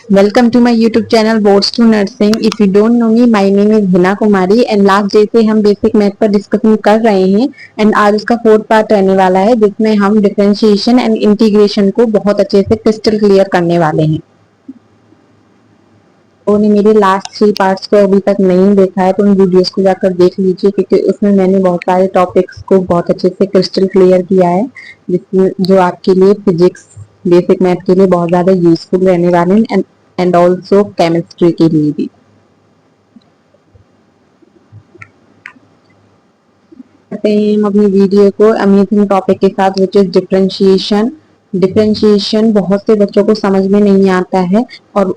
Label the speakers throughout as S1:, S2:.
S1: Welcome to my YouTube channel Boards to Nursing. If you don't know me, my name is Hina Kumari and last day से हम basic math पर discussion कर रहे हैं and आज उसका फोर्थ पार्ट रहने वाला है जिसमें हम डिफरेंशिएशन एंड इंटीग्रेशन को बहुत अच्छे से क्रिस्टल क्लियर करने वाले हैं। उन्होंने मेरे लास्ट 3 पार्ट्स को अभी तक नहीं देखा है तो उन वीडियोस को जाकर देख लीजिए क्योंकि उसमें मैंने बहुत सारे टॉपिक्स को बहुत अच्छे से क्रिस्टल क्लियर किया है जिसमें जो आपके लिए फिजिक्स बेसिक मैथ के लिए बहुत ज्यादा यूजफुल रहने वाले हैं एंड ऑल्सो केमिस्ट्री के लिए भी। करते हैं हम अपनी वीडियो को अमेजिंग टॉपिक के साथ विच इज डिफरेंशिएशन। डिफरेंशिएशन बहुत से बच्चों को समझ में नहीं आता है और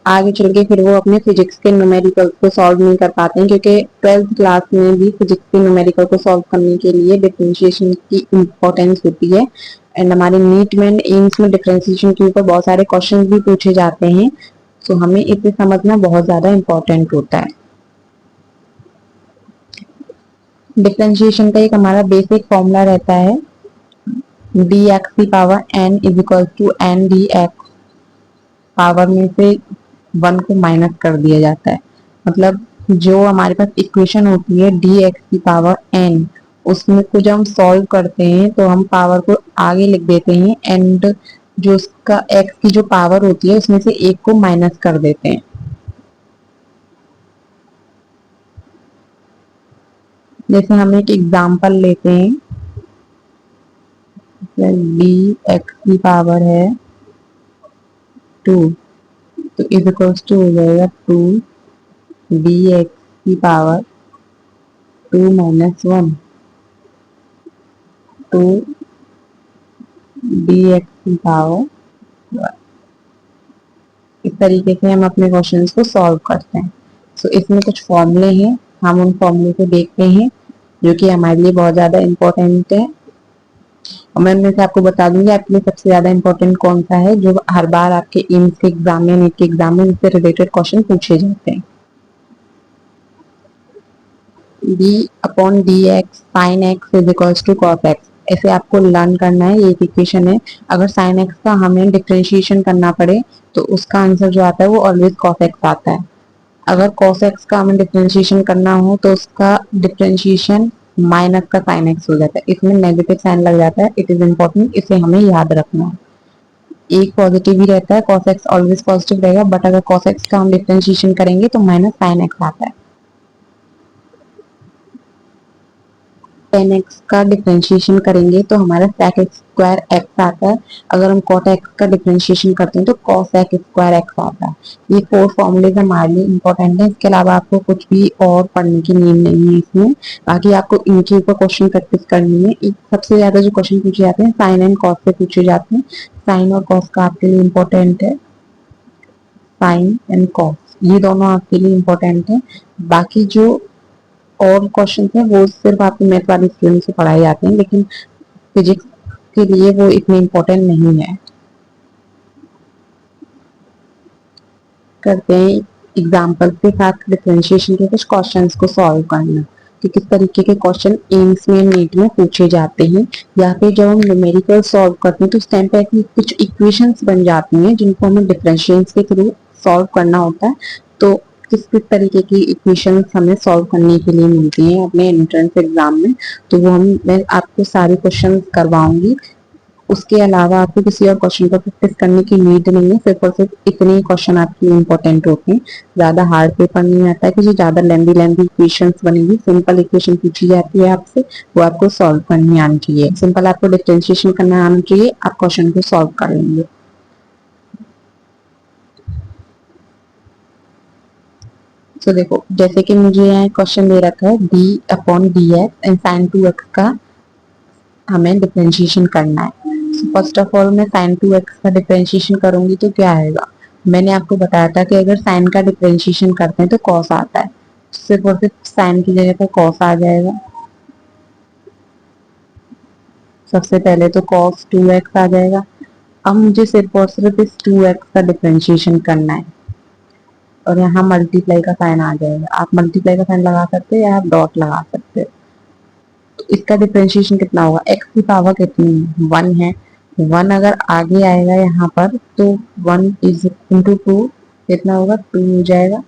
S1: आगे चल के फिर वो अपने फिजिक्स के न्यूमेरिकल को सॉल्व नहीं कर पाते हैं क्योंकि 12th क्लास में भी फिजिक्स के न्यूमेरिकल को सॉल्व करने के लिए डिफरेंशिएशन की इम्पोर्टेंस होती है एंड हमारे नीट में एम्स में डिफरेंशिएशन के ऊपर बहुत सारे क्वेश्चन भी पूछे जाते हैं तो हमें इसे समझना बहुत ज्यादा इम्पोर्टेंट होता है। डिफरेंशिएशन का एक हमारा बेसिक फॉर्मूला रहता है dx की power n is equal to n dx। Power में से 1 को माइनस कर दिया जाता है मतलब जो हमारे पास इक्वेशन होती है dx की पावर n उसमें को जब हम सॉल्व करते हैं तो हम पावर को आगे लिख देते हैं एंड जो उसका x की जो पावर होती है उसमें से एक को माइनस कर देते हैं। जैसे हम एक एग्जांपल लेते हैं dx की पावर है 2 तो इज इक्वल्स टू हो जाएगा 2 dx की पावर 2 माइनस 1 2 dx की पावर 1। इस तरीके से हम अपने क्वेश्चंस को सॉल्व करते हैं। सो इसमें कुछ फॉर्मूले हैं, हम उन फॉर्मूले को देखते हैं जो कि हमारे लिए बहुत ज्यादा इम्पोर्टेंट है और मैं इनमें से आपको बता दूंगी आपके लिए सबसे ज्यादा इम्पोर्टेंट कौन सा है जो हर बार आपके एम्स के एग्जाम में नीट के एग्जाम में इससे रिलेटेड क्वेश्चन पूछे जाते हैं। d upon D X sine X is equals to cos X ऐसे आपको लर्न करना है। ये एक इक्वेशन है, अगर साइन एक्स का हमें डिफरेंशिएशन करना पड़े तो उसका आंसर जो आता है वो ऑलवेज कॉस एक्स आता है। अगर कॉस एक्स का हमें डिफरेंशिएशन करना हो तो उसका डिफरेंशिएशन माइनस का साइन एक्स हो जाता है, इसमें नेगेटिव साइन लग जाता है। इट इज इम्पोर्टेंट, इसे हमें याद रखना है। एक पॉजिटिव ही रहता है, कॉस एक्स ऑलवेज पॉजिटिव रहेगा बट अगर कॉस एक्स का हम डिफरेंशिएशन करेंगे तो माइनस साइन एक्स आता है। टेन एक्स का डिफरेंशिएशन करेंगे तो हमारा sec एक्स स्क्वायर एक्स आता है। अगर हम cot एक्स का डिफरेंशिएशन करते हैं तो cos एक्स स्क्वायर एक्स आता है। ये 4 फॉर्मूलेज हमारे लिए इंपॉर्टेंट है, इसके अलावा आपको कुछ भी और पढ़ने की नीड नहीं है इसमें। बाकी आपको इनके ऊपर क्वेश्चन प्रैक्टिस करनी है। एक सबसे ज्यादा जो क्वेश्चन पूछे जाते हैं साइन एंड कॉस से पूछे जाते हैं। साइन और कॉस का आपके लिए इम्पोर्टेंट है, साइन एंड कॉस ये दोनों आपके लिए इम्पोर्टेंट है। बाकी जो और क्वेश्चन है वो सिर्फ आपके मैथ वाले स्टूडेंट से पढ़ाए जाते हैं लेकिन फिजिक्स के लिए वो इतने इम्पोर्टेंट नहीं है। करते हैं एग्जाम्पल के साथ डिफरेंशिएशन के कुछ क्वेश्चंस को सॉल्व करना कि किस तरीके के क्वेश्चन एम्स में नीट में पूछे जाते हैं या फिर जब हम न्यूमेरिकल सॉल्व करते हैं तो उस टाइम पे ऐसी कुछ इक्वेशंस बन जाती हैं जिनको हमें डिफरेंशिएशन के थ्रू सॉल्व करना होता है। तो किस किस तरीके की इक्वेशंस हमें सॉल्व करने के लिए मिलती हैं अपने एंट्रेंस एग्जाम में, तो वो मैं आपको सारे क्वेश्चन करवाऊंगी। उसके अलावा आपको किसी और क्वेश्चन को प्रैक्टिस करने की नीड नहीं है, सिर्फ और सिर्फ इतने ही क्वेश्चन आपके लिए इंपॉर्टेंट होते हैं। ज्यादा हार्ड पेपर नहीं आता है कि जो ज्यादा लेंदी इक्वेशंस बनेगी। सिंपल इक्वेशन पूछी जाती है आपसे, वो आपको सॉल्व करनी आनी चाहिए। सिंपल आपको डिफरेंशिएशन करना आना चाहिए, आप क्वेश्चन को सॉल्व कर लेंगे। तो देखो जैसे कि मुझे यहाँ क्वेश्चन दे रखा है d upon D X and sine 2x का हमें डिफरेंशिएशन करना है। फर्स्ट ऑफ ऑल मैं साइन 2x का डिफरेंशिएशन करूंगी तो क्या आएगा। मैंने आपको बताया था कि अगर साइन का डिफरेंशिएशन करते हैं तो कॉस आता है, सिर्फ और सिर्फ साइन की जगह पर कॉस आ जाएगा। सबसे पहले तो cos 2x आ जाएगा। अब मुझे सिर्फ और सिर्फ इस 2x का डिफरेंशिएशन करना है और यहाँ मल्टीप्लाई का साइन आ जाएगा। आप मल्टीप्लाई का साइन लगा सकते हो या आप डॉट लगा सकते हो। तो इसका डिफरेंशिएशन कितना होगा, x की पावर कितनी है 1 है वन अगर आगे आएगा यहाँ पर तो 1 × 2 कितना होगा, 2 हो जाएगा।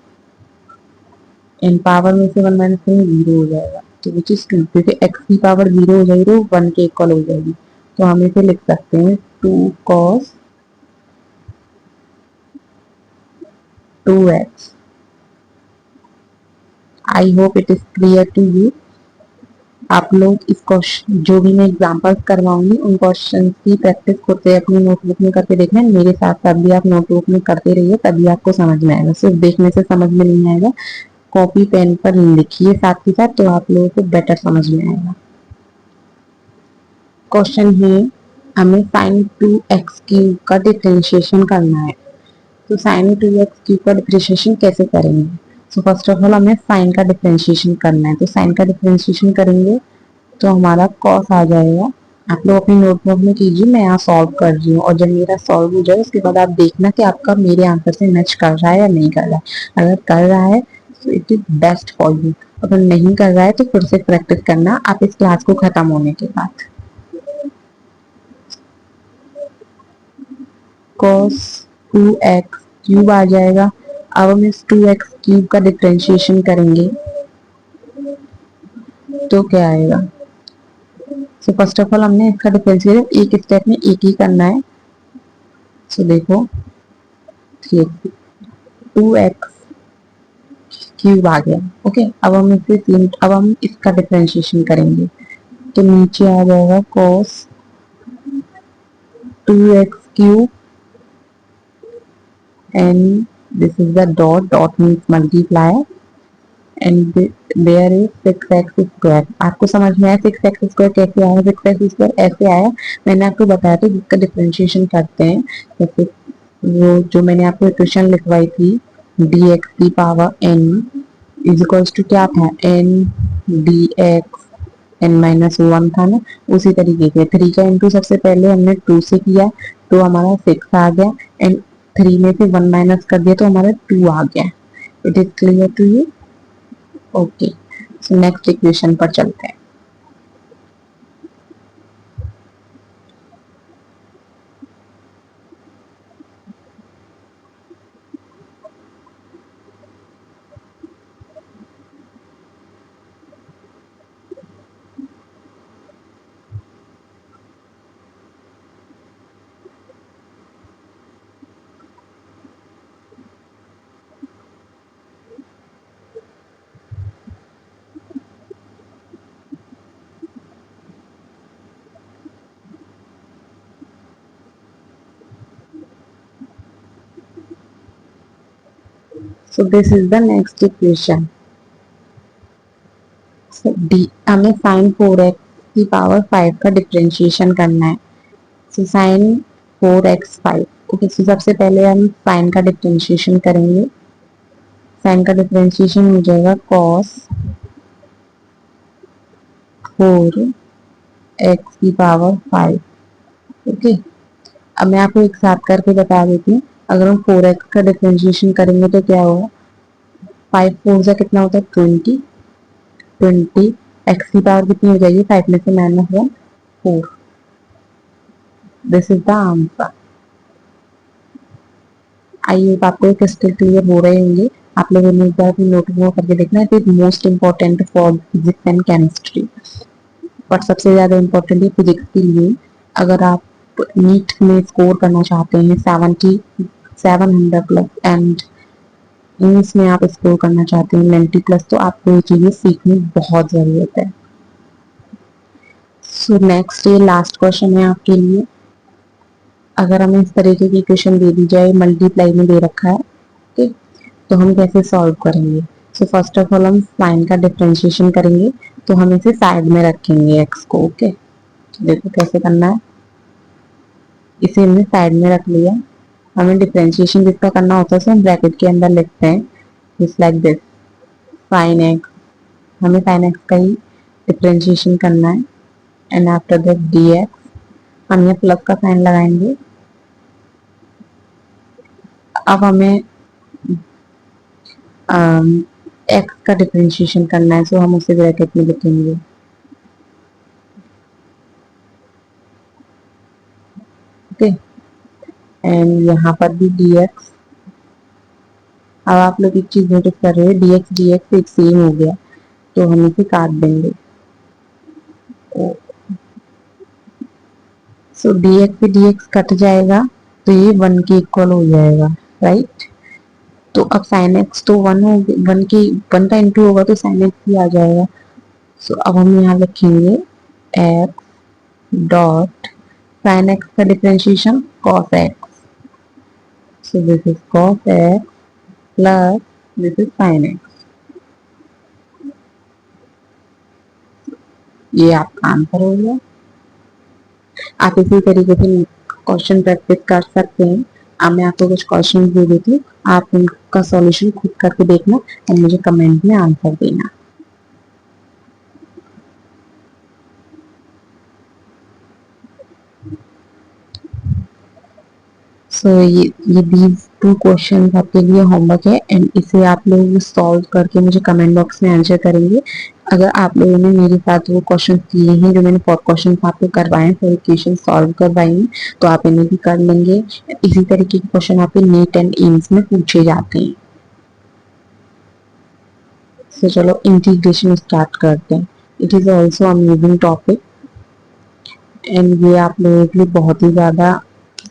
S1: इन पावर में से 1 माइनस करेंगे 0 हो जाएगा, तो विच इज 2, क्योंकि x की पावर 0 हो जाएगी तो 1 के इक्वल हो जाएगी। तो हम इसे लिख सकते हैं 2 cos 2x। I hope it is clear to you. आप लोग इस क्वेश्चन जो भी मैं एग्जांपल्स करवाऊंगी उन क्वेश्चन की प्रैक्टिस करते अपनी नोटबुक में करके देखना। मेरे साथ साथ भी आप नोटबुक में करते रहिए, तभी आपको समझ में आएगा। सिर्फ देखने से समझ में नहीं आएगा, कॉपी पेन पर लिखिए साथ के साथ, तो आप लोगों को बेटर समझ में आएगा। क्वेश्चन है, हमें sin 2x³ का डिफरेंशिएशन करना है। तो sin 2x³ का डिफरेंशिएशन कैसे करेंगे? सो फर्स्ट ऑफ ऑल हमें sin का डिफरेंशिएशन करना है। तो sin का डिफरेंशिएशन करेंगे तो हमारा cos आ जाएगा। आप लोग अपनी नोटबुक में कीजिए, मैं यहाँ सॉल्व कर रही हूँ, और जब मेरा सॉल्व हो जाए उसके बाद आप देखना कि आपका मेरे आंसर से मैच कर रहा है या नहीं कर रहा है। अगर कर रहा है तो it is best for you, अगर नहीं कर रहा है तो फिर से प्रैक्टिस करना आप इस क्लास को खत्म होने के बाद। cos 2x³ आ जाएगा। अब हम इस 2x³ का डिफरेंशिएशन करेंगे तो क्या आएगा? सो फर्स्ट ऑफ ऑल हमने इसका डिफरेंशिएशन एक स्टेप में एक ही करना है। सो देखो 2x³ आ गया। ओके, अब हम इसका डिफरेंशिएशन करेंगे तो नीचे आ जाएगा cos 2x³ and this is the dot means multiply and there is 6x²। आपको समझ में आया 6x² कैसे आया? 6x² ऐसे आया, मैंने आपको बताया था जिसका डिफरेंशिएशन करते हैं। जैसे वो जो मैंने आपको इक्वेशन लिखवाई थी dx की power n is equals to क्या था, n dx n-1 था ना। उसी तरीके से 3 का इंटू सबसे पहले हमने 2 से किया तो हमारा 6 आ गया, एंड 3 में से 1 माइनस कर दिया तो हमारा 2 आ गया। It is clear to you? Okay, so next equation पर चलते हैं। So this is the next equation. So D हमें sin 4x की पावर 5 का डिफरेंशिएशन करना है। So sin 4x5। Okay, so सबसे पहले हम sin का डिफरेंशिएशन करेंगे। sin का डिफरेंशिएशन हो जाएगा cos 4x की पावर 5। ओके, अब मैं आपको एक साथ करके बता देती हूँ। अगर हम 4x का डिफरेंशिएशन करेंगे तो क्या होगा, 5 4 से कितना होता है 20, 20 x की पावर कितनी हो जाएगी 5 में से -1 4। This is the answer. I hope आपको एक स्टिल क्लियर हो रहे होंगे। आप लोगों ने एक बार अपनी नोटबुक करके देखना है। It is most important for physics and chemistry, but सबसे ज्यादा इम्पोर्टेंट है फिजिक्स के लिए। अगर आप नीट में स्कोर करना चाहते हैं 700+ एंड इंग्लिश में आप स्कोर करना चाहते हैं 90+, तो आपको ये चीजें सीखनी बहुत जरूरत है। सो नेक्स्ट ये लास्ट क्वेश्चन है आपके लिए। अगर हमें इस तरीके की इक्वेशन दे दी जाए, मल्टीप्लाई में दे रखा है, ठीक, तो हम कैसे सॉल्व करेंगे? सो फर्स्ट ऑफ ऑल हम साइन का डिफरेंशिएशन करेंगे, तो हम इसे साइड में रखेंगे एक्स को। ओके, देखो कैसे करना है। इसे हमने साइड में रख लिया। हमें डिफरेंशिएशन जिसका करना होता है उसे हम ब्रैकेट के अंदर लिखते हैं, just like this, sine x. हमें साइन एक्स का ही डिफरेंशिएशन करना है, and after that D x. हम यहाँ प्लस का साइन लगाएंगे। अब हमें एक्स का डिफरेंशिएशन करना है, सो हम उसे ब्रैकेट में लिखेंगे। यहाँ पर भी dx। अब आप लोग एक चीज नोटिस कर रहे हैं, dx dx एक सेम हो गया, तो हम इसे काट देंगे। सो dx से dx कट जाएगा, तो ये 1 के इक्वल हो जाएगा, राइट। तो अब sin x तो 1 हो, 1 की 1 का इंटू होगा तो sin x भी आ जाएगा। सो अब हम यहाँ लिखेंगे x डॉट sin x का differentiation cos x। So this is cos x plus this is sin x। ये आपका आंसर हो गया। आप इसी तरीके से क्वेश्चन प्रैक्टिस कर सकते हैं। अब मैं आपको कुछ क्वेश्चन दे देती हूँ, आप उनका सॉल्यूशन खुद करके देखना और मुझे कमेंट में आंसर देना। सो ये दीज 2 क्वेश्चन आपके लिए होमवर्क है एंड इसे आप लोग सॉल्व करके मुझे कमेंट बॉक्स में आंसर करेंगे। अगर आप लोगों ने मेरे साथ वो क्वेश्चन किए हैं जो मैंने 4 क्वेश्चन आपको करवाए हैं, 4 इक्वेशन सॉल्व करवाई हैं, तो आप इन्हें भी कर लेंगे। इसी तरीके के क्वेश्चन आपके नीट एंड एम्स में पूछे जाते हैं। तो चलो इंटीग्रेशन स्टार्ट करते हैं। It is also amazing topic and ये आप लोगों के लिए बहुत ही ज्यादा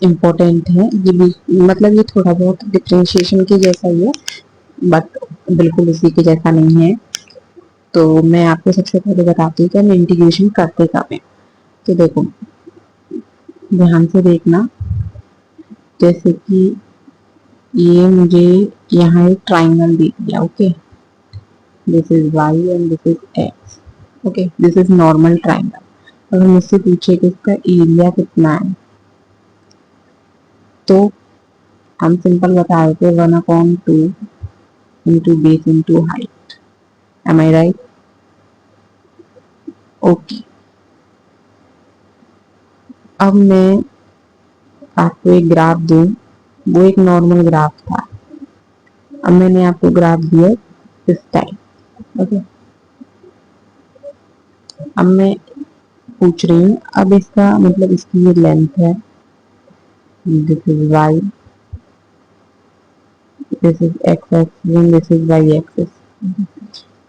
S1: इम्पोर्टेंट है। ये भी मतलब ये थोड़ा बहुत डिफरेंशिएशन के जैसा ही है, बट बिल्कुल उसी के जैसा नहीं है। तो मैं आपको सबसे पहले बताती हूँ कि हम इंटीग्रेशन करते कब हैं। तो देखो, ध्यान से देखना। जैसे कि ये मुझे यहाँ एक ट्राइंगल दे दिया, okay, this is Y and this is X, okay, this is normal triangle. अगर मुझसे पूछे कि इसका एरिया कितना है, तो हम सिंपल बता देते 1/2 into base into height. Am I right? Okay. अब मैं आपको एक ग्राफ दूं, वो एक नॉर्मल ग्राफ था। अब मैंने आपको ग्राफ दिया इस टाइप, ओके। अब मैं पूछ रही हूँ, अब इसका मतलब इसकी ये लेंथ है, this is Y, this is X axis and this is Y axis.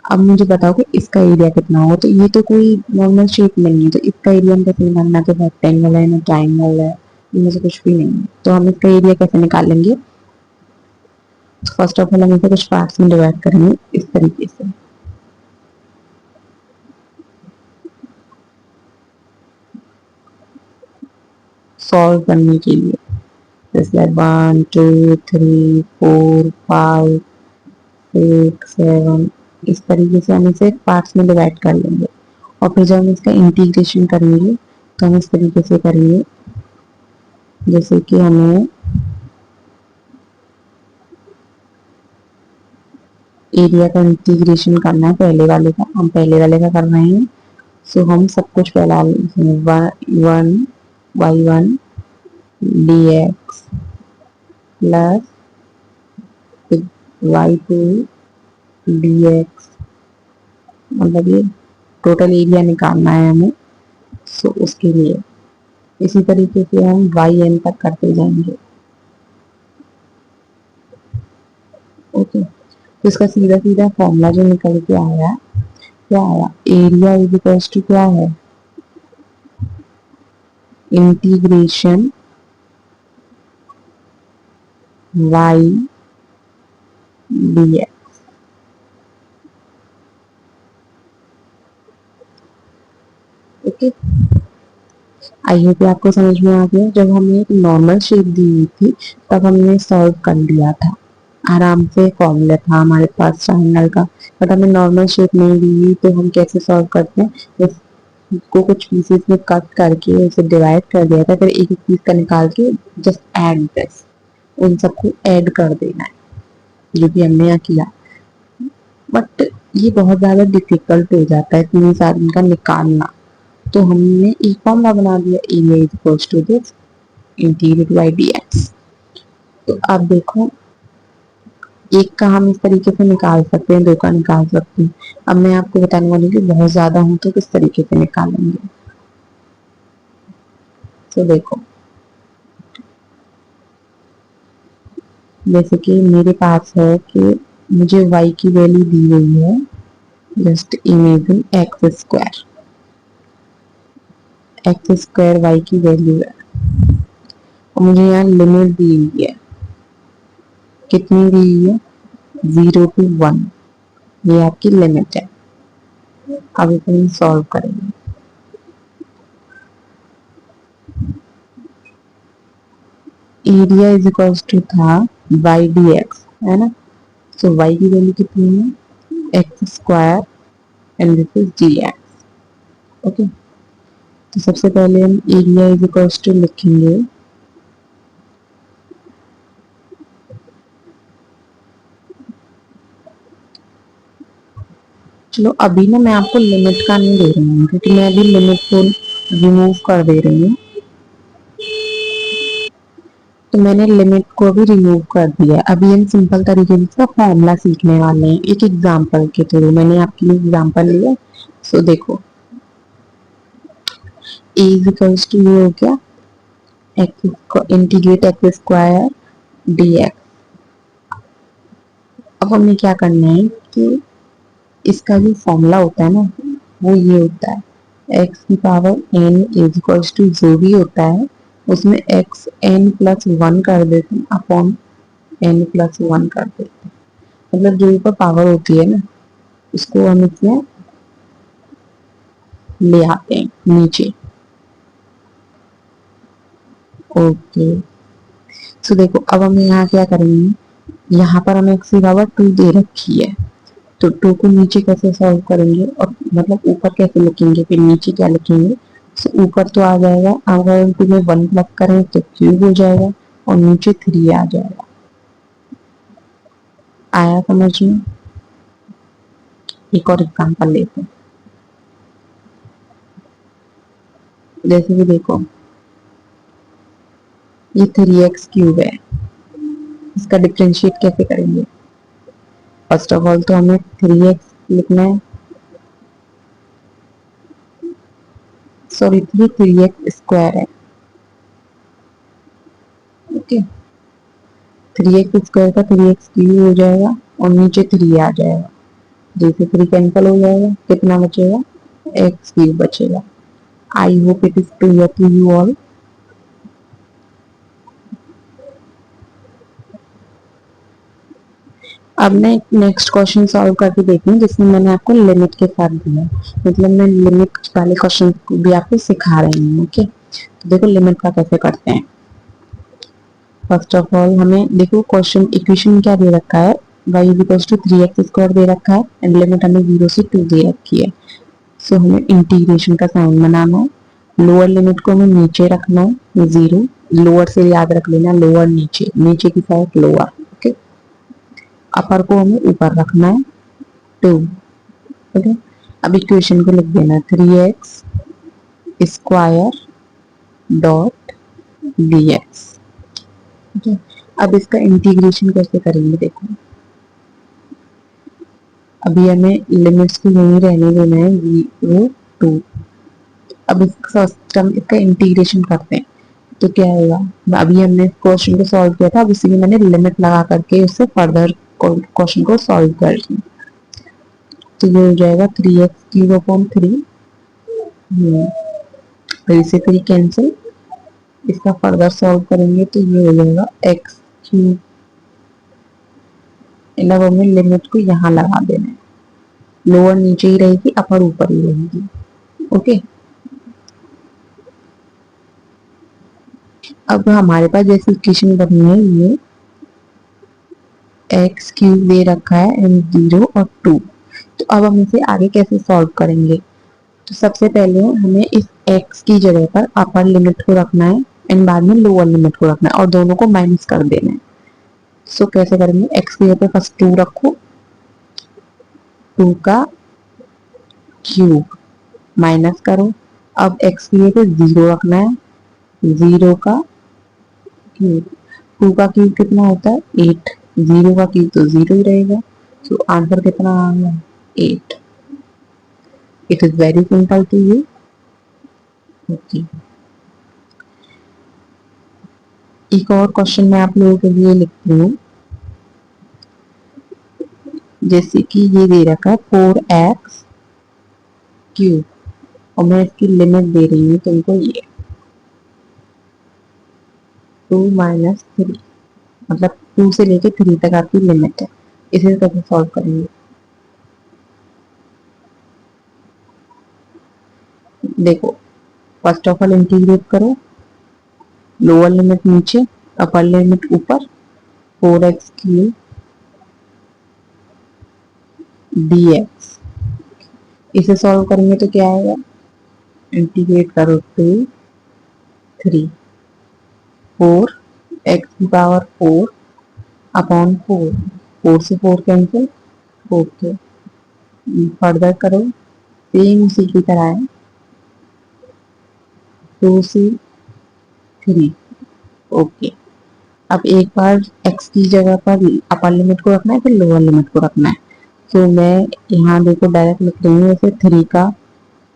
S1: अब मुझे बताओ कि इसका एरिया कितना होगा। तो ये तो कोई नॉर्मल शेप नहीं है, तो इसका एरिया हम कैसे निकालना, तो रेक्टेंगल है ना ट्राइंगल है, इनमें से कुछ भी नहीं है। तो हम इसका एरिया कैसे निकालेंगे? फर्स्ट ऑफ ऑल हम इसे कुछ पार्ट्स में डिवाइड करेंगे इस तरीके से। सॉल्व करने के लिए जैसे 1 2 3 4 5 6 7, इस तरीके से हम इसे पार्ट्स में डिवाइड कर लेंगे। और फिर जब हम इसका इंटीग्रेशन करेंगे तो हम इस तरीके से करेंगे, जैसे कि हमें एरिया का इंटीग्रेशन करना है पहले वाले का, हम पहले वाले का कर रहे हैं। सो हम सब कुछ फैला one Y one D X plus Y two D X, मतलब ये टोटल एरिया निकालना है हमें। सो उसके लिए इसी तरीके से हम वाई एन तक करते जाएंगे, ओके। तो इसका सीधा सीधा फॉर्मूला जो निकल के आया, क्या आया, एरिया इज इक्वल टू क्या है, integration Y D X, okay. I hope आपको समझ में आ गया। जब हमें एक नॉर्मल शेप दी हुई थी तब हमने सॉल्व कर लिया था, आराम से फॉर्मूला था हमारे पास ट्रायंगल का। बट हमें नॉर्मल शेप नहीं दी हुई तो हम कैसे सॉल्व करते हैं, इसको कुछ पीसेस में कट करके उसे डिवाइड कर दिया था, फिर एक एक पीस का निकाल के जस्ट ऐड दिस, उन सबको ऐड कर देना है, जो कि हमने यहाँ किया। बट ये बहुत ज्यादा डिफिकल्ट हो जाता है तीन साल इनका निकालना। तो हमने एक फॉर्मूला बना दिया, area is equals to this integrated by dx। तो अब देखो, एक का हम इस तरीके से निकाल सकते हैं, दो का निकाल सकते हैं। अब मैं आपको बताने वाली हूँ कि बहुत ज्यादा हो तो किस तरीके से निकालेंगे। तो देखो, जैसे कि मेरे पास है कि मुझे y की वैल्यू दी हुई है, just imagine x square y की वैल्यू है और मुझे यहाँ लिमिट दी हुई है, कितनी दी हुई है, 0 to 1, ये आपकी लिमिट है। अब इसे हम सॉल्व करेंगे। एरिया इज इक्वल टू था वाई डी एक्स, है ना। सो वाई की वैल्यू कितनी है, x square and this is D X. Okay, तो सबसे पहले हम एरिया इज इक्वल टू लिखेंगे, चलो अभी ना मैं आपको लिमिट का नहीं दे रही हूँ, क्योंकि मैं अभी लिमिट को रिमूव कर दे रही हूँ। तो मैंने लिमिट को भी रिमूव कर दिया। अभी हम सिंपल तरीके से इसका फॉर्मूला सीखने वाले हैं, एक एग्जांपल के थ्रू। मैंने आपके लिए एग्जांपल लिया। सो देखो, ए इज इक्वल्स टू ये हो गया x integrate x square D x. अब हमें क्या करना है कि इसका जो फॉर्मूला होता है ना, वो ये होता है, एक्स की power N is equals to जो भी होता है उसमें एक्स एन प्लस वन कर देते हैं अपॉन एन प्लस वन कर देते हैं। मतलब जो ऊपर पावर होती है ना, उसको हम इसमें ले आते हैं नीचे। ओके, सो देखो अब हम यहाँ क्या करेंगे, यहाँ पर हमें एक्स की पावर 2 दे रखी है, तो 2 को नीचे कैसे सॉल्व करेंगे, और मतलब ऊपर कैसे लिखेंगे, फिर नीचे क्या लिखेंगे। सो ऊपर तो आ जाएगा, अगर हम 2 में 1 प्लस करें तो क्यूब हो जाएगा और नीचे 3 आ जाएगा। आया समझ में। एक और एग्जांपल लेते हैं, जैसे कि देखो ये 3x क्यूब है, इसका डिफरेंशिएट कैसे करेंगे। फर्स्ट ऑफ ऑल तो हमें 3x लिखना है, सॉरी 3x स्क्वायर है। ओके, 3x स्क्वायर का 3x क्यूब हो जाएगा और नीचे 3 आ जाएगा, जैसे 3 कैंसिल हो जाएगा, कितना बचेगा, x क्यूब बचेगा। I hope it is clear to you all. अब मैं नेक्स्ट क्वेश्चन सॉल्व करके देखती हूँ, जिसमें मैंने आपको लिमिट के साथ दिया, मतलब मैं लिमिट वाले क्वेश्चन को भी आपको सिखा रही हूँ। ओके, तो देखो लिमिट का कैसे करते हैं। फर्स्ट ऑफ ऑल हमें देखो क्वेश्चन इक्वेशन क्या दे रखा है, y is equal to 3x square दे रखा है एंड लिमिट हमें 0 से 2 दे रखी है। सो हमें इंटीग्रेशन का साइन बनाना है, लोअर लिमिट को हमें नीचे रखना है 0, लोअर से याद रख लेना, लोअर नीचे, नीचे की साइड लोअर। ओके, अपर को हमें ऊपर रखना है 2। ओके, अब इक्वेशन को लिख देना 3x स्क्वायर डॉट dx। ठीक है, अब इसका इंटीग्रेशन कैसे करेंगे देखो, अभी हमें लिमिट्स को यहीं रहने देना है 0 to 2। अब इसका सिस्टम, इसका इंटीग्रेशन करते हैं तो क्या होगा, अभी हमने क्वेश्चन को सॉल्व किया था, अब इसी में मैंने लिमिट लगा करके उससे फर्दर क्वेश्चन को सॉल्व कर लिया। तो ये हो जाएगा 3x क्यूब अपॉन 3, फिर से 3 कैंसिल, इसका फर्दर सॉल्व करेंगे तो ये हो जाएगा एक्स क्यूब। अब हमें लिमिट को यहाँ लगा देना है, लोअर नीचे ही रहेगी, अपर ऊपर ही रहेगी। ओके, अब हमारे पास जैसी इक्वेशन बनी है, ये एक्स क्यूब दे रखा है एंड 0 और 2। तो अब हम इसे आगे कैसे सॉल्व करेंगे, तो सबसे पहले हमें इस x की जगह पर अपर लिमिट को रखना है एंड बाद में लोअर लिमिट को रखना है और दोनों को माइनस कर देना है। सो कैसे करेंगे, x की जगह पर फर्स्ट 2 रखो, 2 का क्यूब माइनस करो, अब x की जगह पर 0 रखना है, 0 का क्यूब, 2 का क्यूब कितना होता है 8, 0 का क्यूब तो 0 ही रहेगा। तो आंसर कितना आ गया 8। It is very simple to you. Okay, एक और क्वेश्चन मैं आप लोगों के लिए लिखती हूँ। जैसे कि ये दे रखा है 4x³ और मैं इसकी लिमिट दे रही हूँ तुमको ये 2 - 3, मतलब 2 से लेके 3 तक आपकी लिमिट है। इसे कैसे सॉल्व करेंगे? देखो, फर्स्ट ऑफ ऑल इंटीग्रेट करो, लोअर लिमिट नीचे, अपर लिमिट ऊपर, 4x³ dx। इसे सॉल्व करेंगे तो क्या आएगा? इंटीग्रेट करो 2 3 4x⁴ अपॉन 4, 4 से 4 कैंसिल, ओके। फर्दर करो, सेम उसी की तरह है, 2 से 3, ओके। अब एक बार x की जगह पर अपर लिमिट को रखना है, फिर लोअर लिमिट को रखना है। तो मैं यहाँ देखो डायरेक्ट लिख रही हूँ, जैसे 3 का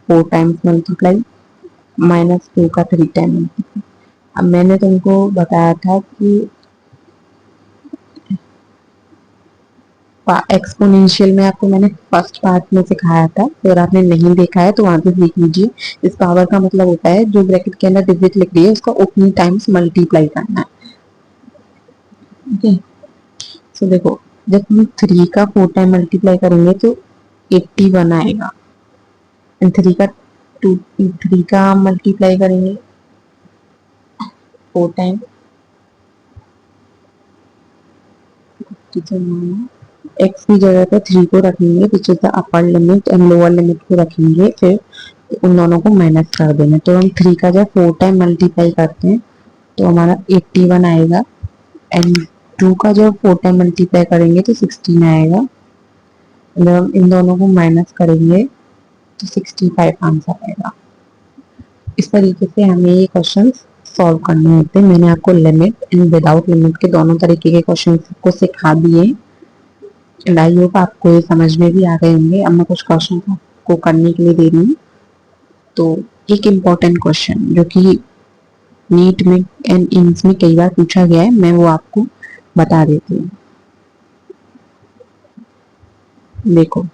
S1: 4 टाइम्स मल्टीप्लाई -2 का 3 टाइम मल्टीप्लाई। अब मैंने तुमको बताया था कि एक्सपोनेंशियल में आपको मैंने फर्स्ट पार्ट में सिखाया था, अगर आपने नहीं देखा है तो वहां से सीख लीजिए। इस पावर का मतलब होता है जो ब्रैकेट के अंदर डिजिट लिख रही है उसका उतनी टाइम्स मल्टीप्लाई करना है। ओके, सो देखो, जब हम 3 का 4 टाइम मल्टीप्लाई करेंगे तो 81 आएगा, एंड 3 का मल्टीप्लाई करेंगे 4 टाइम, एक्स की जगह पर 3 को रखेंगे which is the upper limit and lower limit को रखेंगे, फिर उन दोनों को माइनस कर देना। तो हम 3 का जब 4 टाइम मल्टीप्लाई करते हैं तो हमारा 81 आएगा, एंड 2 का जब 4 टाइम मल्टीप्लाई करेंगे तो 16 आएगा, जब हम इन दोनों को माइनस करेंगे तो 65 आंसर आएगा। इस तरीके से हमें ये क्वेश्चन सॉल्व करने होते हैं। मैंने आपको लिमिट एंड विदाउट लिमिट के दोनों तरीके के क्वेश्चन को सिखा दिए, एंड आई होप आपको ये समझ में भी आ गए होंगे। अब मैं कुछ क्वेश्चन आपको करने के लिए दे रही हूँ। तो एक इम्पॉर्टेंट क्वेश्चन जो कि नीट में एंड इंग्लिश में कई बार पूछा गया है, मैं वो आपको बता देती हूँ। देखो,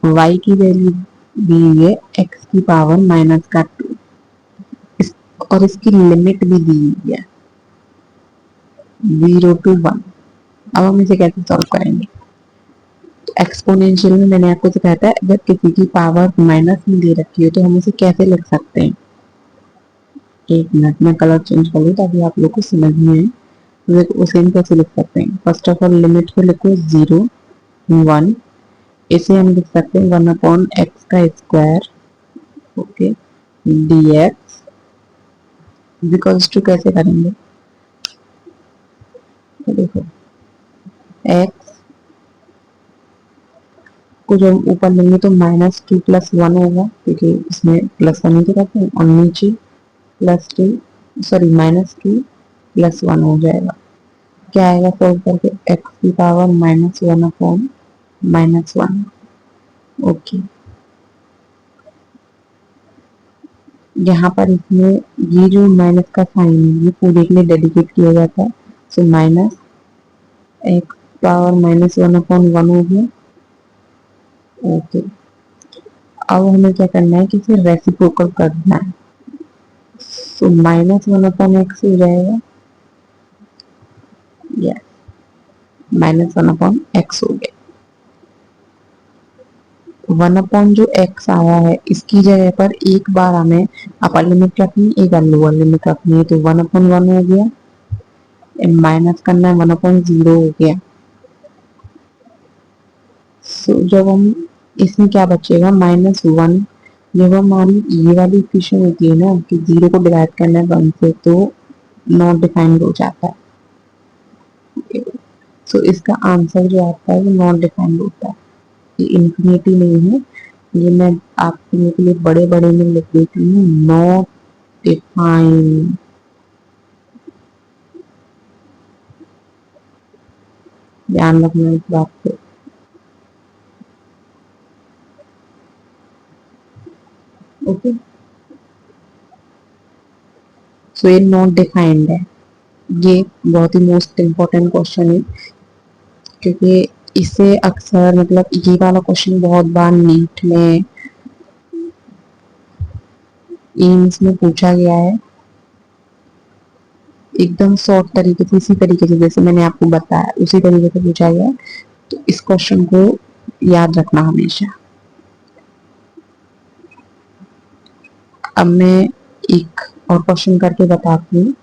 S1: y की वैल्यू दी हुई है x⁻² और इसकी लिमिट भी दी हुई है 0 to 1। अब हम इसे कैसे सॉल्व करेंगे? तो एक्सपोनेंशियल में मैंने आपको सिखाया था, अगर किसी की पावर माइनस में दे रखी हो तो हम उसे कैसे लिख सकते हैं। एक मिनट में कलर चेंज कर लूँ ताकि आप लोग को समझ में आए। तो उसे हम कैसे लिख सकते हैं? फर्स्ट ऑफ ऑल लिमिट को लिखो 0 1, इसे हम लिख सकते हैं 1/x², okay, dx equals to कैसे करेंगे? तो देखो, x को जब ऊपर लेंगे तो -2 + 1 होगा, क्योंकि इसमें +1 ही तो करते हैं, और नीचे +2, सॉरी -2 + 1 हो जाएगा। क्या आएगा सॉल्व करके? x⁻1/-1, okay. यहाँ पर इसमें ये जो माइनस का साइन है ये पूरे के लिए डेडिकेट किया जाता है, सो -x⁻1/-1 हो गया, ओके। अब हमें क्या करना है कि फिर रेसिप्रोकल करना है, सो -1/x हो जाएगा, यस, -1/x हो गया। 1 जो x आया है इसकी जगह पर एक बार हमें अपर लिमिट रखनी है, एक बार लोअर लिमिट रखनी है, तो 1/1 हो गया, माइनस करना है 1/0 हो गया। सो जब हम इसमें क्या बचेगा? -1। जब हमारी ये वाली इक्वेशन होती है ना कि 0 को डिवाइड करना है 1 से, तो नॉट डिफाइंड हो जाता है। सो इसका आंसर जो आता है वो नॉट डिफाइंड होता है, ये इन्फिनिटी नहीं है। ये मैं आपके लिए बड़े बड़े में लिख देती हूँ, नॉट डिफाइंड। ध्यान रखना इस बात पे, ओके। सो ये नॉट डिफाइंड है, ये बहुत ही मोस्ट इम्पोर्टेंट क्वेश्चन है। क्योंकि इससे अक्सर मतलब ये वाला क्वेश्चन बहुत बार नीट में, एम्स में पूछा गया है एकदम शॉर्ट तरीके से, इसी तरीके से जैसे मैंने आपको बताया उसी तरीके से पूछा गया है। तो इस क्वेश्चन को याद रखना हमेशा। अब मैं एक और क्वेश्चन करके बताती हूँ।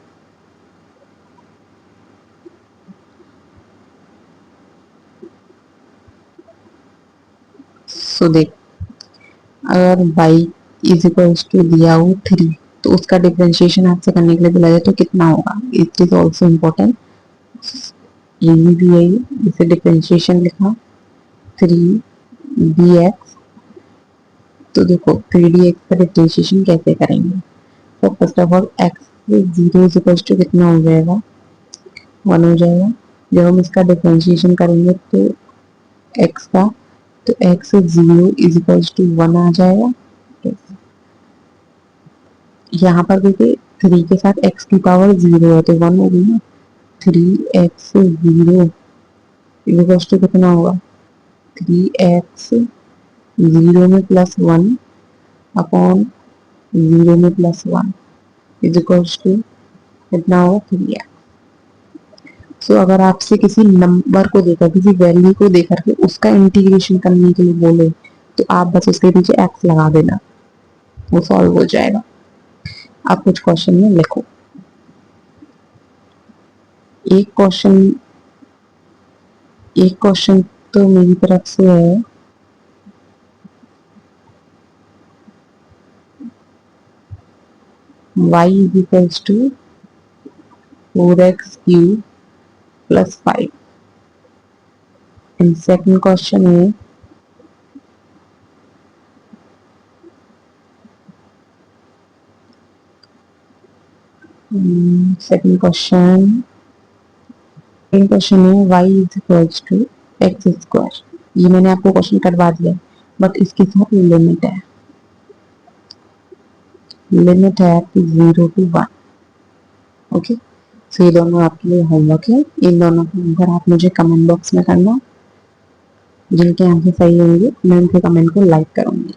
S1: सो देख, अगर y इज इक्वल्स टू दिया हो 3, तो उसका डिफरेंशिएशन आपसे करने के लिए बोला जाए तो कितना होगा। इट इज ऑल्सो इम्पोर्टेंट, ये भी है, इसे डिफरेंशिएशन लिखा 3dx। तो देखो 3dx का डिफरेंशिएशन कैसे करेंगे। तो first of all x zero is equals to कितना हो जाएगा, 1 हो जाएगा। जब हम इसका डिफरेंशिएशन करेंगे तो x का, तो x zero is equals to 1 आ जाएगा। यहाँ पर देखिए 3 के साथ x की पावर 0 है तो 1 होगी ना। 3x0 इक्वल्स टू कितना होगा, 3x0 में प्लस 1 अपॉन 0 में प्लस 1 इज इक्वल्स टू कितना होगा, 3x। सो अगर आपसे किसी नंबर को देकर, किसी वैल्यू को देकर के उसका इंटीग्रेशन करने के लिए बोले, तो आप बस उसके पीछे x लगा देना, वो सॉल्व हो जाएगा। आप कुछ क्वेश्चन में लिखो। एक क्वेश्चन, एक क्वेश्चन तो मेरी तरफ से है, y is equals to 4x cube plus 5। And second question है, second question है y is equals to x square। ये मैंने आपको क्वेश्चन करवा दिया, बट इसके साथ लिमिट है, लिमिट है आपकी 0 to 1। ओके, सो ये दोनों आपके लिए होमवर्क है। इन दोनों का आंसर आप मुझे कमेंट बॉक्स में करना। जिनके आंसर सही होंगे मैं उनके कमेंट को लाइक करूंगी।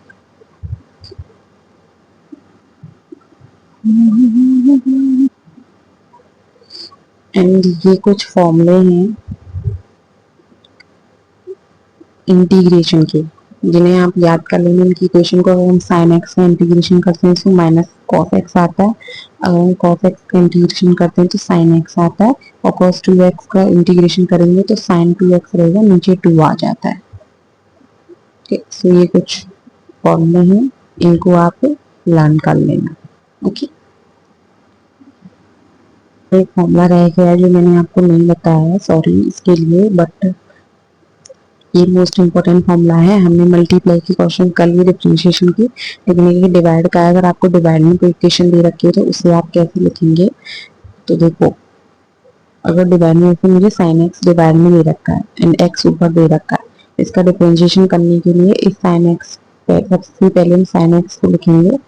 S1: एंड ये कुछ फॉर्मूले हैं इंटीग्रेशन के, जिन्हें आप याद कर लेंगे। इनकी इक्वेशन को अगर हम साइन एक्स का इंटीग्रेशन करते हैं तो माइनस कॉस एक्स आता है, अगर हम कॉस एक्स का इंटीग्रेशन करते हैं तो साइन एक्स आता है, और कॉस 2x का इंटीग्रेशन करेंगे तो साइन 2x रहेगा, नीचे 2 आ जाता है। सो ये कुछ फॉर्मूले हैं, इनको आप लर्न कर लेना। ओके, एक फॉर्मूला रह गया जो मैंने आपको नहीं बताया, सॉरी इसके लिए, बट ये मोस्ट इंपॉर्टेंट फॉर्मूला है। हमने मल्टीप्लाई की क्वेश्चन कर ली डिफरेंशिएशन की, लेकिन ये डिवाइड का है। अगर आपको डिवाइड में कोई इक्वेशन दे रखी है तो उसे आप कैसे लिखेंगे। तो देखो, अगर डिवाइड में जैसे मुझे साइन एक्स डिवाइड में दे रखा है एंड एक्स ऊपर दे रखा है, इसका डिफरेंशिएशन करने के लिए इस साइन एक्स, सबसे पहले हम साइन एक्स को लिखेंगे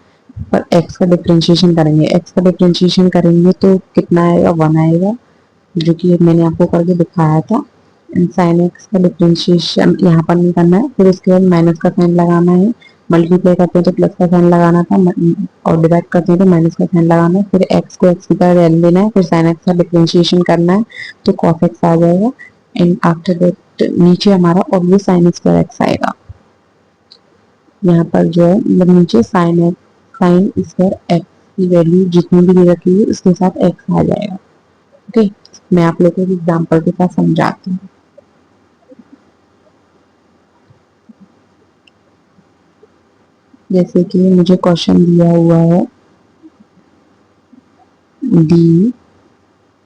S1: और एक्स का डिफरेंशिएशन करेंगे। एक्स का डिफरेंशिएशन करेंगे तो कितना आएगा, 1 आएगा, जो कि मैंने आपको करके दिखाया था। साइन एक्स का डिफरेंशिएशन यहाँ पर नहीं करना है, फिर उसके बाद माइनस का साइन लगाना है। मल्टीप्लाई करते हैं तो प्लस का साइन लगाना था, और डिवाइड करते हैं तो माइनस का साइन लगाना है। फिर एक्स को एक्स की तरह वैल्यू देना है, फिर साइन एक्स का डिफरेंशिएशन करना है तो कॉस एक्स आ जाएगा। एंड आफ्टर दैट नीचे हमारा और ये साइन स्क्वायर एक्स आएगा। यहाँ पर जो है मतलब नीचे साइन स्क्वायर एक्स की वैल्यू जितनी भी दे रखी है उसके साथ एक्स आ जाएगा। ओके, मैं आप लोगों को एग्जाम्पल के साथ समझाती हूँ। जैसे कि मुझे क्वेश्चन दिया हुआ है डी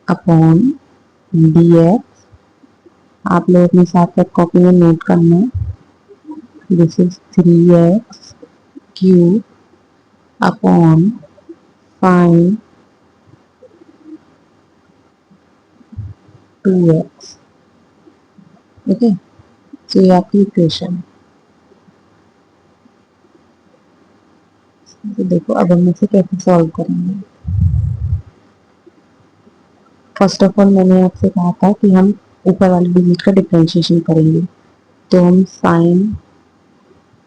S1: अपॉन डी एक्स, आप लोग अपने साथ साथ कॉपी में नोट करना। This is 3x cube upon sine 2x। Okay, तो ये आपकी इक्वेशन है। तो देखो अब हम इसे कैसे सॉल्व करेंगे। फर्स्ट ऑफ ऑल मैंने आपसे कहा था कि हम ऊपर वाली डिजिट का डिफ्रेंशिएशन करेंगे तो हम साइन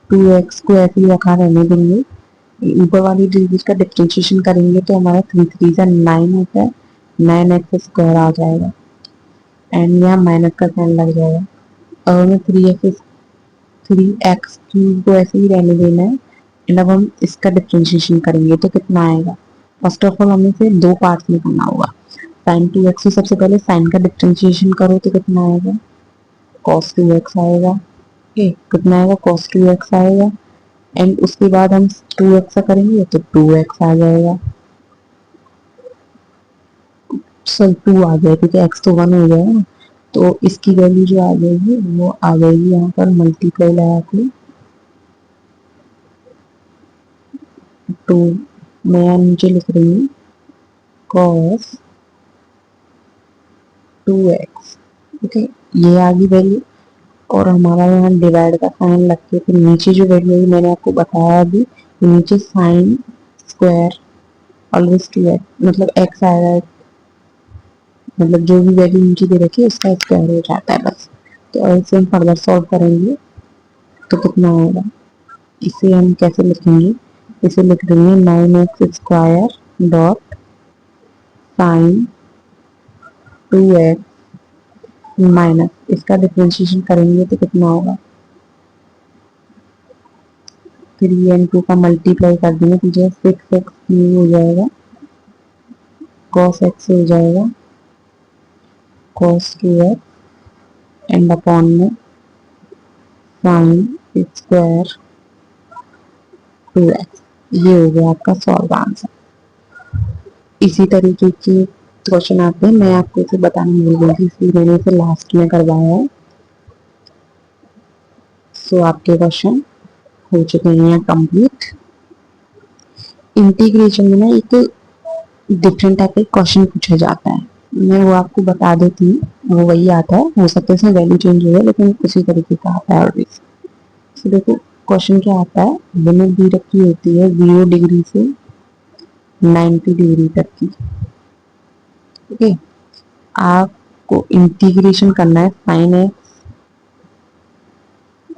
S1: 2x को ऐसे ही रखा रहने देंगे। ऊपर वाली डिजिट का डिफ्रेंशिएशन करेंगे तो हमारा 3 3 जा 9 होता है, 9x² आ जाएगा एंड यहाँ माइनस का साइन लग जाएगा। अब हमें 3x³ को ऐसे ही रहने देना है एंड अब हम इसका डिफ्रेंशिएशन करेंगे तो कितना आएगा। फर्स्ट ऑफ ऑल हमें इसे दो पार्ट्स में करना होगा। साइन 2x सबसे पहले साइन का डिफ्रेंशिएशन करो तो कितना आएगा, cos 2x आएगा। कितना आएगा, cos 2x आएगा एंड उसके बाद हम 2x का करेंगे तो 2x आ जाएगा। सॉरी 2 आ जाएगा क्योंकि x तो 1 हो जाएगा ना, तो इसकी वैल्यू जो आ जाएगी वो आ जाएगी यहाँ पर मल्टीप्लाई लगा के 2। मैं यहाँ नीचे लिख रही हूँ cos 2x। ओके, ये आ गई वैल्यू और हमारा यहाँ डिवाइड का साइन लग के फिर नीचे जो वैल्यू है मैंने आपको बताया अभी, नीचे साइन स्क्वायर ऑलवेज 2x मतलब x आएगा, मतलब जो भी वैल्यू नीचे दे रखी है उसका स्क्वायर हो जाता है बस। तो ऐसे हम फर्दर सॉल्व करेंगे तो कितना आएगा, इसे हम कैसे लिखेंगे, इसे लिख देंगे 9x² dot sine 2x minus इसका डिफरेंशिएशन करेंगे तो कितना होगा, 3 and 2 का मल्टीप्लाई कर देंगे तो जो 6x³ हो जाएगा, cos x हो जाएगा cos 2x एंड अपॉन में साइन स्क्वायर 2x। ये हो गया आपका सॉल्व आंसर। इसी तरीके के क्वेश्चन आते हैं, मैं आपको इसे बताने भूल गई थी इसलिए मैंने इसे लास्ट में करवाया है। सो आपके क्वेश्चन हो चुके हैं कंप्लीट। इंटीग्रेशन में ना एक डिफरेंट टाइप का क्वेश्चन पूछा जाता है, मैं वो आपको बता देती हूँ, वो वही आता है, हो सकता है इसमें वैल्यू चेंज हो जाए लेकिन उसी तरीके का आता है ऑलवेज। तो देखो क्वेश्चन क्या आता है, लिमिट दी रखी होती है 0 डिग्री से 90 डिग्री तक की। ओके, आपको इंटीग्रेशन करना है साइन एक्स,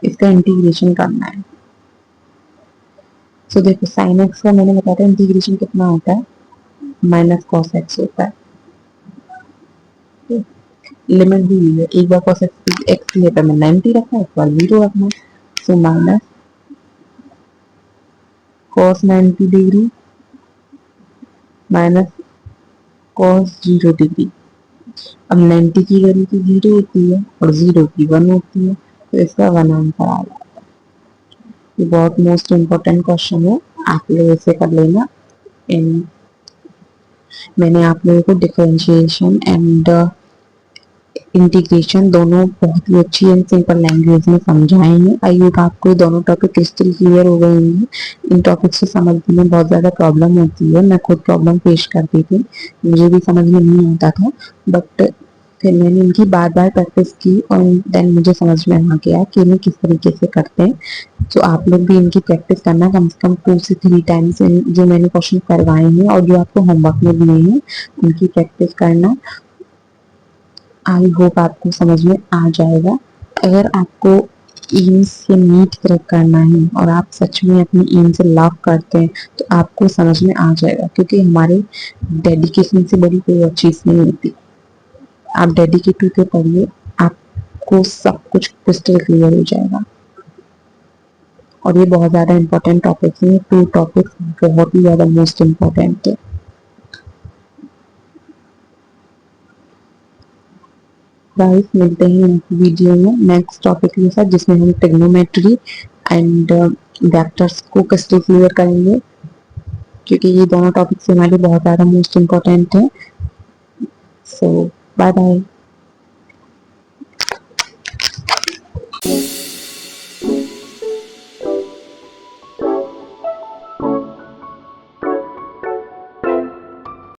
S1: इसका इंटीग्रेशन करना है। सो देखो साइन एक्स का मैंने बताया था इंटीग्रेशन कितना होता है, माइनस कॉस एक्स होता है। लिमिट दी हुई है, एक बार cos x लेकर मैं 90 रखना है, एक बार 0 रखना है। So minus cos 90 degree minus cos 0 degree. अब 90 की वैल्यू तो 0 होती है और 0 की 1 होती है, तो इसका 1 आंसर आ जाता है। ये बहुत मोस्ट इम्पोर्टेंट क्वेश्चन है, आप लोग इसे कर लेना। मैंने आप लोगों को डिफरेंशिएशन एंड इंटीग्रेशन दोनों बहुत ही अच्छी एंड सिंपल लैंग्वेज में समझाए हैं। आई होप आपको ये दोनों टॉपिक क्रिस्टल क्लियर हो गए हैं। इन टॉपिक्स को समझने में बहुत ज़्यादा प्रॉब्लम होती है, मैं खुद प्रॉब्लम फेस करती थी, मुझे भी समझ में नहीं आता था, बट फिर मैंने इनकी बार बार प्रैक्टिस की और देन मुझे समझ में आ गया कि इन्हें किस तरीके से करते हैं। तो आप लोग भी इनकी प्रैक्टिस करना कम से कम 2 से 3 टाइम्स, जो मैंने क्वेश्चन करवाए हैं और जो आपको होमवर्क में दिए हैं उनकी प्रैक्टिस करना। आई होप आपको समझ में आ जाएगा। अगर आपको एम्स या नीट क्रैक करना है और आप सच में अपनी एम से लव करते हैं तो आपको समझ में आ जाएगा, क्योंकि हमारे डेडिकेशन से बड़ी कोई और चीज़ नहीं होती। आप डेडिकेट होकर पढ़िए, आपको सब कुछ क्रिस्टल क्लियर हो जाएगा। और ये बहुत ज़्यादा इंपॉर्टेंट टॉपिक्स हैं, 2 टॉपिक्स बहुत ही ज़्यादा मोस्ट इम्पॉर्टेंट है। गाइस मिलते हैं नेक्स्ट वीडियो में नेक्स्ट टॉपिक के साथ, जिसमें हम ट्रिग्नोमेट्री एंड वेक्टर्स को क्रिस्टल क्लियर करेंगे, क्योंकि ये दोनों टॉपिक्स हमारे बहुत ज़्यादा मोस्ट इम्पोर्टेंट है। सो बाय बाय।